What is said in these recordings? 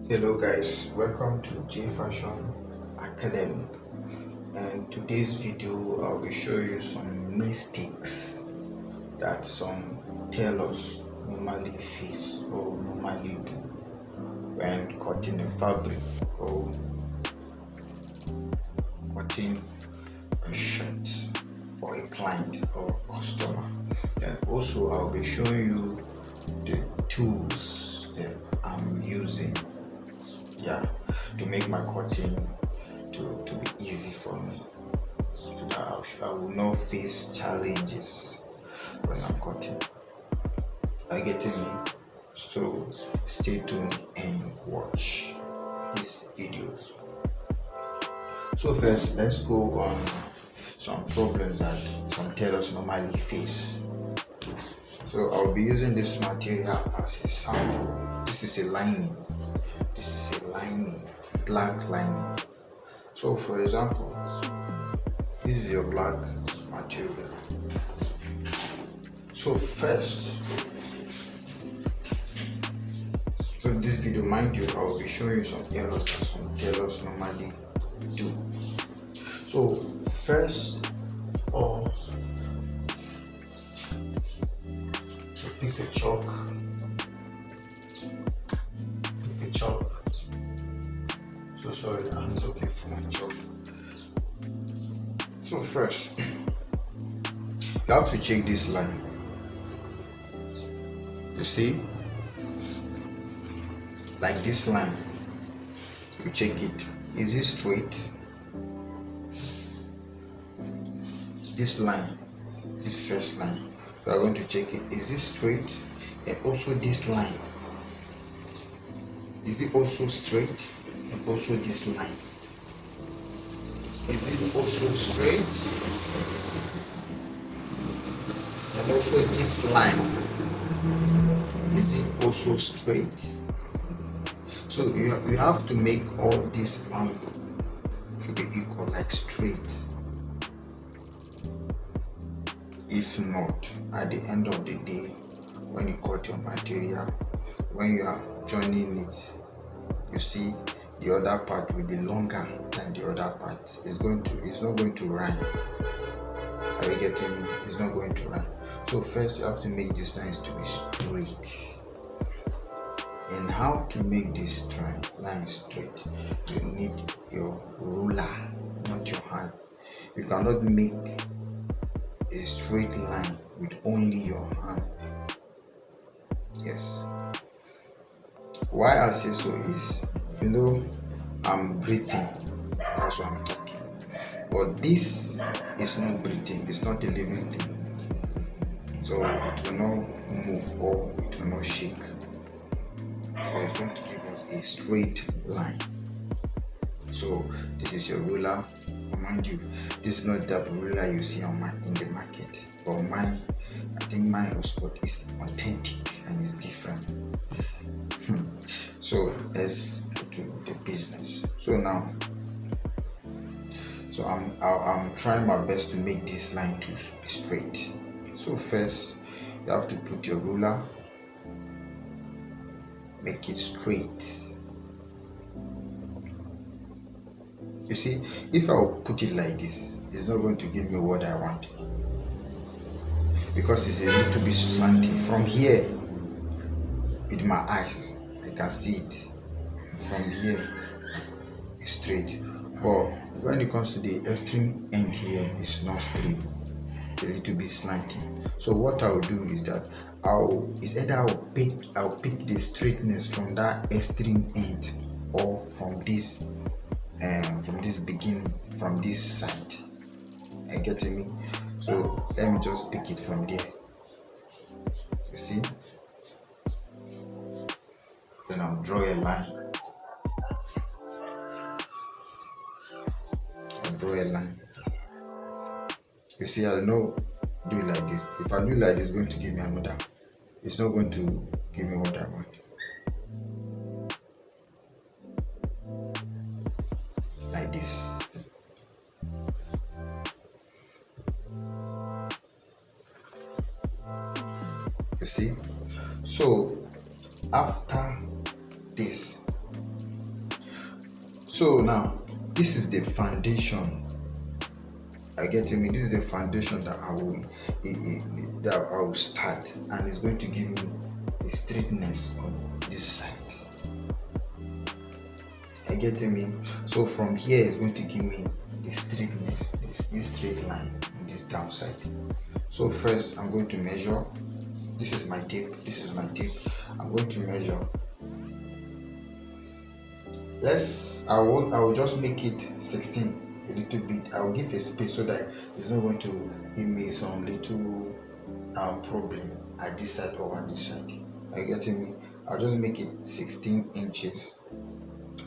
Hello guys, welcome to J Fashion Academy, and today's video I will show you some mistakes that some tailors normally face or normally do when cutting a fabric or cutting a shirt for a client or customer. And also I'll be showing you the tools that I'm using, to make my cutting to be easy for me, so that I will not face challenges when I'm cutting. Are you getting me? So stay tuned and watch this video. So first, let's go on some problems that some tailors normally face. So I'll be using this material as a sample. This is a lining. Black lining. So for example, this is your black material. So first, so this video, mind you, I will be showing you some errors that some tailors normally do. So first, pick a chalk. So sorry, I'm looking for my chalk. So first, you have to check this line. You see, like this line, you check it. Is it straight? This line, this first line, you are going to check it. Is it straight? And also this line, is it also straight? And also this line, is it also straight? And also this line, is it also straight? So you have to make all this angle should be equal, like straight. If not, at the end of the day, when you cut your material, when you are joining it, you see the other part will be longer than the other part. It's not going to rhyme. Are you getting me? It's not going to rhyme. So first you have to make these lines to be straight. And how to make this line straight? You need your ruler, not your hand. You cannot make a straight line with only your hand. Yes. Why I say so is, I'm breathing. That's why I'm talking. But this is not breathing. It's not a living thing. So it will not move or it will not shake. So it's going to give us a straight line. So this is your ruler. Mind you, this is not that ruler you see in the market. But mine, I think mine is authentic and is different. So let's go to the business. So now, I'm trying my best to make this line to be straight. So first, you have to put your ruler, make it straight. You see, if I will put it like this, it's not going to give me what I want, because it's a little bit slanty. From here, with my eyes, I can see it. From here, it's straight. But when it comes to the extreme end here, it's not straight. It's a little bit slanty. So what I'll do is that I'll pick the straightness from that extreme end, or from this beginning, from this side. Are you getting me? So let me just pick it from there. You see? Then I'll draw a line. You see, I'll not do it like this. If I do it like this, it's going to give me another. It's not going to give me what I want. Like this. You see? So after this, So now this is the foundation. I get me. This is the foundation that I will start, and it's going to give me the straightness on this side. I get me. So from here it's going to give me the straightness, this straight line on this downside. So first I'm going to measure. This is my tape. This is my tape. I'm going to measure. I will just make it 16 a little bit. I will give a space so that it's not going to give me some little problem at this side or at this side. Are you getting me? I'll just make it 16 inches,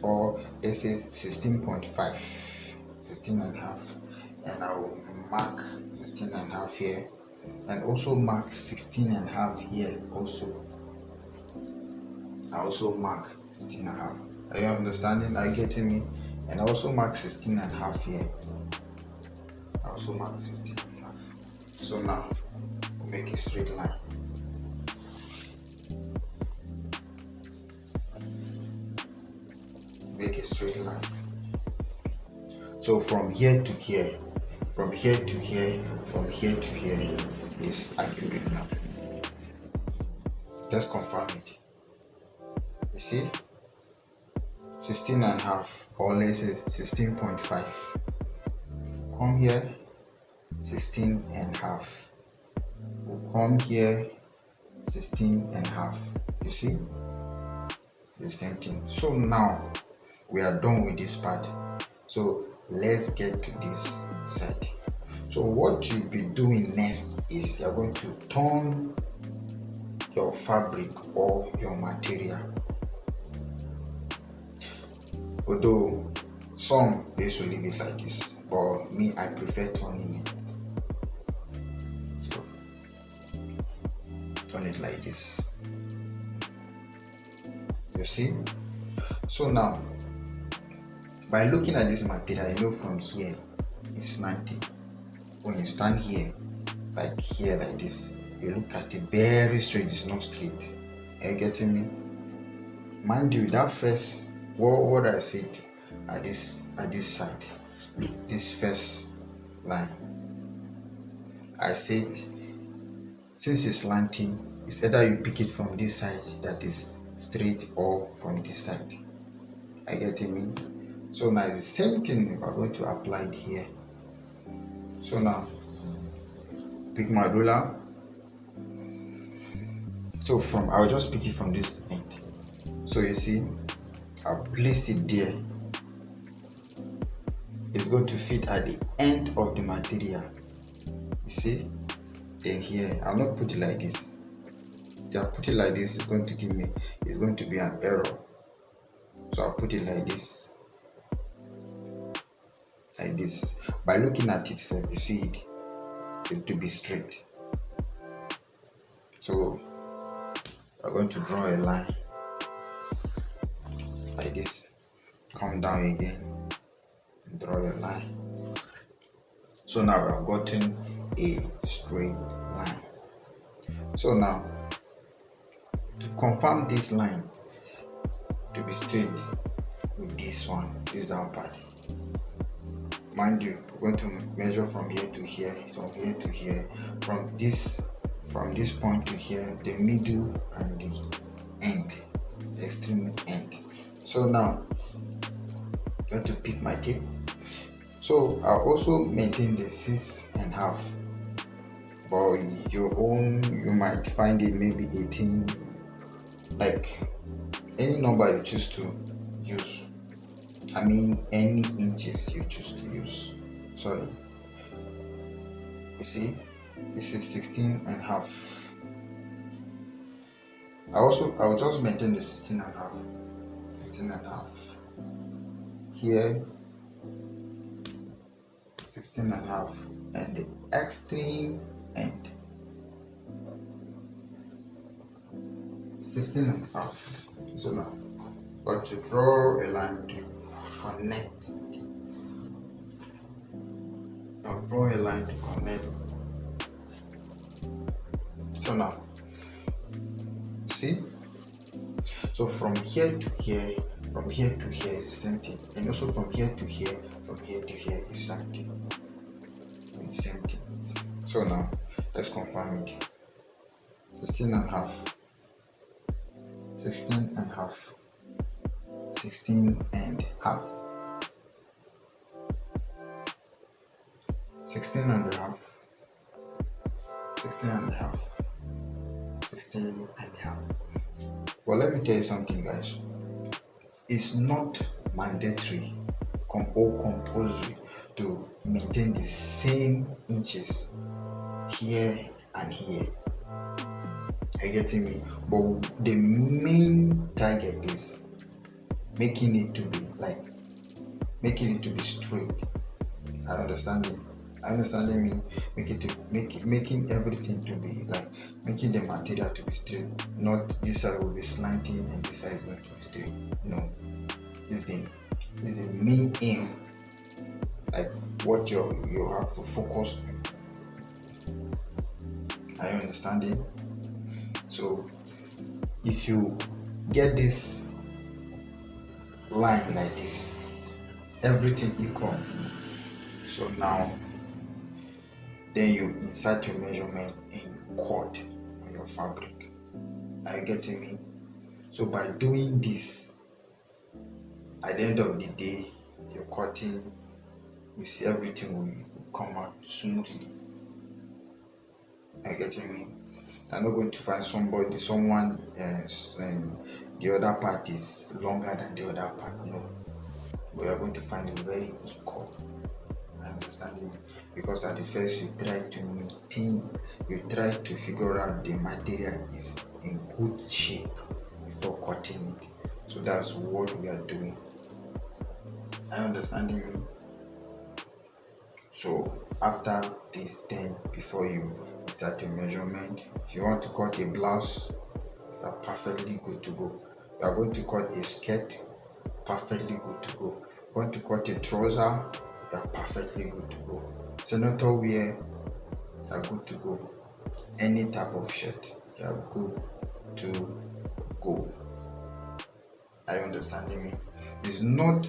or let's say 16.5, 16 and a half, and I will mark 16 and a half here, and also mark 16 and a half here also. I also mark 16 and a half. Are you understanding? Are you getting me? And I also mark 16 and a half here. I also mark 16 and a half. So now we'll make a straight line. Make a straight line. So from here to here, from here to here, from here to here is accurate now. Just confirm it. You see? 16 and a half, or let's say 16.5. Come here, 16 and a half. We'll come here, 16 and a half. You see? The same thing. So now we are done with this part. So let's get to this side. So what you'll be doing next is you're going to turn your fabric or your material. Although some they should leave it like this, but me, I prefer turning it. So turn it like this. You see? So now by looking at this material, you know from here it's slanting. When you stand here, like here, like this, you look at it very straight. It's not straight. Are you getting me? Mind you, that first what I said at this side, this first line, I said since it's slanting, it's either you pick it from this side that is straight or from this side. Are you getting me? So now it's the same thing we're going to apply it here. So now pick my ruler. So I'll just pick it from this end. So you see, I'll place it there. It's going to fit at the end of the material. You see? Then here, I'll not put it like this. If I put it like this, it's going to be an error. So I'll put it like this. Like this. By looking at it, you see it seems to be straight. So I'm going to draw a line like this. Come down again and draw a line. So now I've gotten a straight line. So now to confirm this line to be straight with this one, this down part, mind you, we're going to measure from here to here, from here to here, from this point to here, the middle and the end, the extreme end. So now I'm going to pick my tape. So I'll also maintain the 6.5, but you might find it maybe 18, like any number you choose to use. I mean any inches you choose to use. Sorry. You see, this is 16.5. I'll just maintain the 16.5. 16.5. Here 16.5, and the extreme end 16.5. So now got to draw a line to connect it. I'll draw a line to connect. So now see, so from here to here From here to here is the same thing, and also from here to here, is something. It's the same thing. So now let's confirm it. 16 and a half, 16 and a half, 16 and a half, 16 and a half, 16 and a half, 16 and a half. Well, let me tell you something, guys. It's not mandatory or compulsory to maintain the same inches here and here. Are you getting me? But the main target is making it to be straight. I understanding me, making everything to be making the material to be straight. Not this side will be slanting and this side is going to be straight. No, this is the main aim. Like what you have to focus on. Are you understanding? So if you get this line like this, everything equal. So now then you insert your measurement in cord on your fabric. Are you getting me? So by doing this, at the end of the day, your cutting, you see everything will come out smoothly. Are you getting me? I'm not going to find someone and the other part is longer than the other part. No, we are going to find it very equal. Understanding, because at the first you try to figure out the material is in good shape before cutting it. So that's what we are doing. Are you understanding me? So after this, then before you insert your measurement, if you want to cut a blouse, you are perfectly good to go. You are going to cut a skirt, perfectly good to go. You want to cut a trouser, you are perfectly good to go. Senator wear, you are good to go. Any type of shirt, you are good to go. Are you understanding me? It's not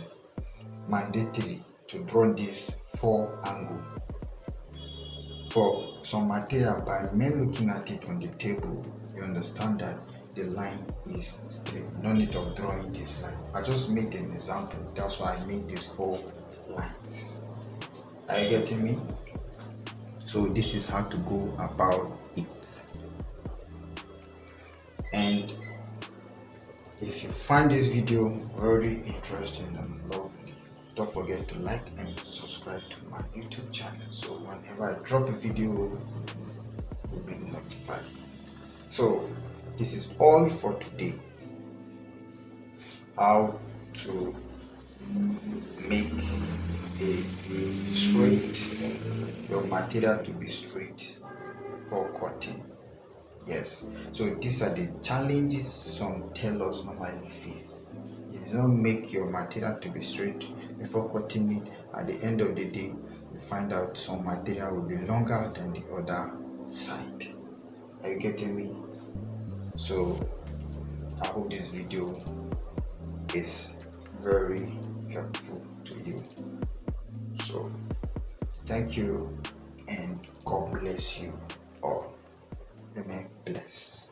mandatory to draw this 4 angle. For some material, by men looking at it on the table, you understand that the line is straight. No need of drawing this line. I just made an example. That's why I made these 4 lines. Are you getting me? So this is how to go about it. And if you find this video very interesting and lovely, don't forget to like and subscribe to my YouTube channel, so whenever I drop a video, you'll be notified. So this is all for today. How to make your material to be straight for cutting. Yes, so these are the challenges some tailors normally face. If you don't make your material to be straight before cutting it, at the end of the day, you find out some material will be longer than the other side. Are you getting me? So I hope this video is very helpful to you. So thank you and God bless you all. Remain blessed.